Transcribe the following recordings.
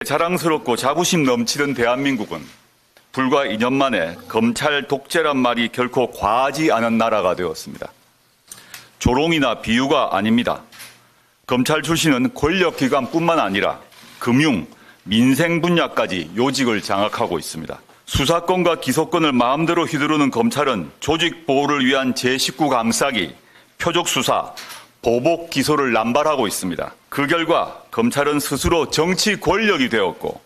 자랑스럽고 자부심 넘치는 대한민국은 불과 2년 만에 검찰 독재란 말이 결코 과하지 않은 나라가 되었습니다. 조롱이나 비유가 아닙니다. 검찰 출신은 권력기관뿐만 아니라 금융, 민생 분야까지 요직을 장악하고 있습니다. 수사권과 기소권을 마음대로 휘두르는 검찰은 조직 보호를 위한 제19 감싸기, 표적 수사, 보복 기소를 남발하고 있습니다. 그 결과 검찰은 스스로 정치 권력이 되었고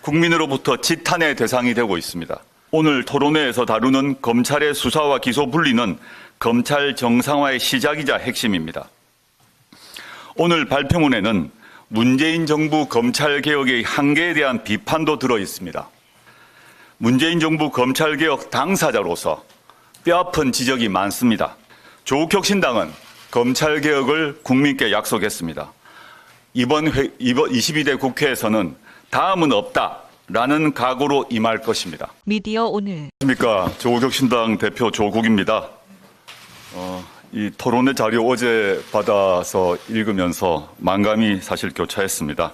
국민으로부터 지탄의 대상이 되고 있습니다. 오늘 토론회에서 다루는 검찰의 수사와 기소 분리는 검찰 정상화의 시작이자 핵심입니다. 오늘 발표문에는 문재인 정부 검찰개혁의 한계에 대한 비판도 들어 있습니다. 문재인 정부 검찰개혁 당사자로서 뼈아픈 지적이 많습니다. 조국혁신당은 검찰개혁을 국민께 약속했습니다. 이번 22대 국회에서는 다음은 없다라는 각오로 임할 것입니다. 미디어 오늘. 안녕하십니까. 조국혁신당 대표 조국입니다. 이 토론회 자료 어제 받아서 읽으면서 만감이 사실 교차했습니다.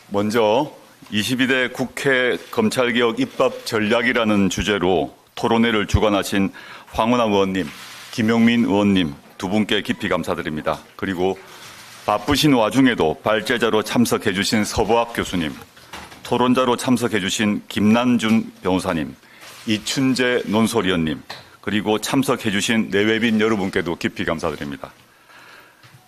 먼저 22대 국회 검찰개혁 입법 전략이라는 주제로 토론회를 주관하신 황운하 의원님, 김용민 의원님 두 분께 깊이 감사드립니다. 그리고 바쁘신 와중에도 발제자로 참석해 주신 서보학 교수님, 토론자로 참석해 주신 김난준 변호사님, 이춘재 논설위원님, 그리고 참석해 주신 내외빈 여러분께도 깊이 감사드립니다.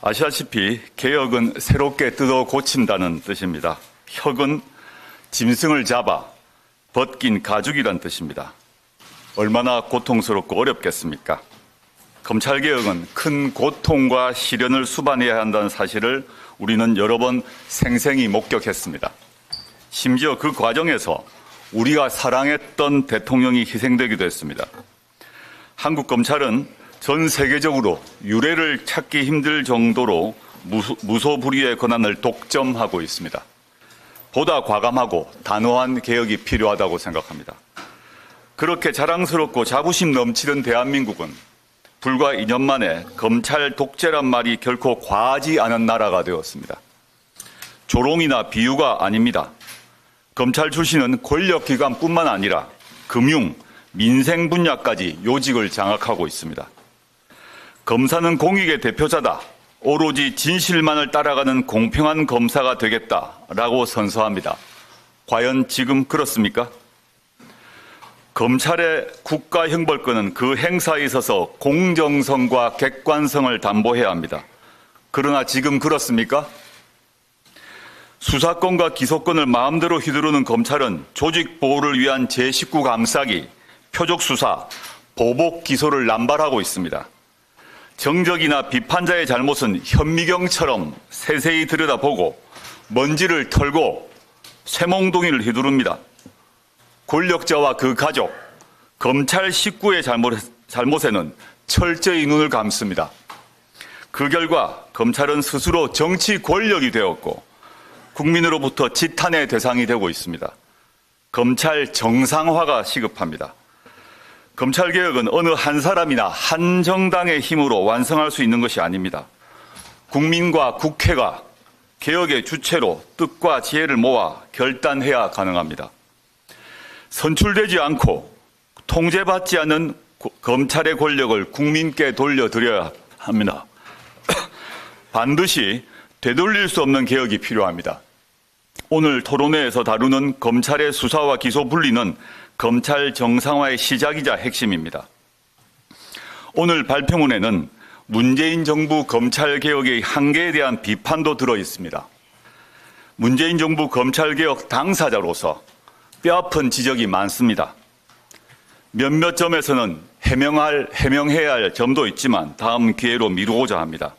아시다시피 개혁은 새롭게 뜯어 고친다는 뜻입니다. 혁은 짐승을 잡아 벗긴 가죽이란 뜻입니다. 얼마나 고통스럽고 어렵겠습니까? 검찰개혁은 큰 고통과 시련을 수반해야 한다는 사실을 우리는 여러 번 생생히 목격했습니다. 심지어 그 과정에서 우리가 사랑했던 대통령이 희생되기도 했습니다. 한국 검찰은 전 세계적으로 유례를 찾기 힘들 정도로 무소불위의 권한을 독점하고 있습니다. 보다 과감하고 단호한 개혁이 필요하다고 생각합니다. 그렇게 자랑스럽고 자부심 넘치는 대한민국은 불과 2년 만에 검찰 독재란 말이 결코 과하지 않은 나라가 되었습니다. 조롱이나 비유가 아닙니다. 검찰 출신은 권력기관뿐만 아니라 금융, 민생 분야까지 요직을 장악하고 있습니다. 검사는 공익의 대표자다. 오로지 진실만을 따라가는 공평한 검사가 되겠다라고 선서합니다. 과연 지금 그렇습니까? 검찰의 국가형벌권은 그 행사에 있어서 공정성과 객관성을 담보해야 합니다. 그러나 지금 그렇습니까? 수사권과 기소권을 마음대로 휘두르는 검찰은 조직 보호를 위한 제19 감싸기, 표적 수사, 보복 기소를 남발하고 있습니다. 정적이나 비판자의 잘못은 현미경처럼 세세히 들여다보고 먼지를 털고 쇠몽둥이를 휘두릅니다. 권력자와 그 가족, 검찰 식구의 잘못에는 철저히 눈을 감습니다. 그 결과 검찰은 스스로 정치 권력이 되었고 국민으로부터 지탄의 대상이 되고 있습니다. 검찰 정상화가 시급합니다. 검찰개혁은 어느 한 사람이나 한 정당의 힘으로 완성할 수 있는 것이 아닙니다. 국민과 국회가 개혁의 주체로 뜻과 지혜를 모아 결단해야 가능합니다. 선출되지 않고 통제받지 않은 검찰의 권력을 국민께 돌려드려야 합니다. 반드시 되돌릴 수 없는 개혁이 필요합니다. 오늘 토론회에서 다루는 검찰의 수사와 기소 분리는 검찰 정상화의 시작이자 핵심입니다. 오늘 발표문에는 문재인 정부 검찰개혁의 한계에 대한 비판도 들어 있습니다. 문재인 정부 검찰개혁 당사자로서 뼈아픈 지적이 많습니다. 몇몇 점에서는 해명해야 할 점도 있지만 다음 기회로 미루고자 합니다.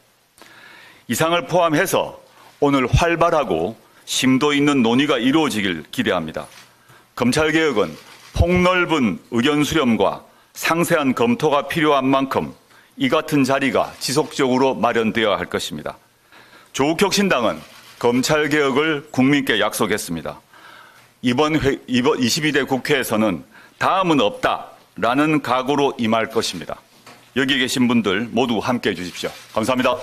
이상을 포함해서 오늘 활발하고 심도 있는 논의가 이루어지길 기대합니다. 검찰개혁은 폭넓은 의견 수렴과 상세한 검토가 필요한 만큼 이 같은 자리가 지속적으로 마련되어야 할 것입니다. 조국혁신당은 검찰개혁을 국민께 약속했습니다. 이번 22대 국회에서는 다음은 없다라는 각오로 임할 것입니다. 여기 계신 분들 모두 함께해 주십시오. 감사합니다.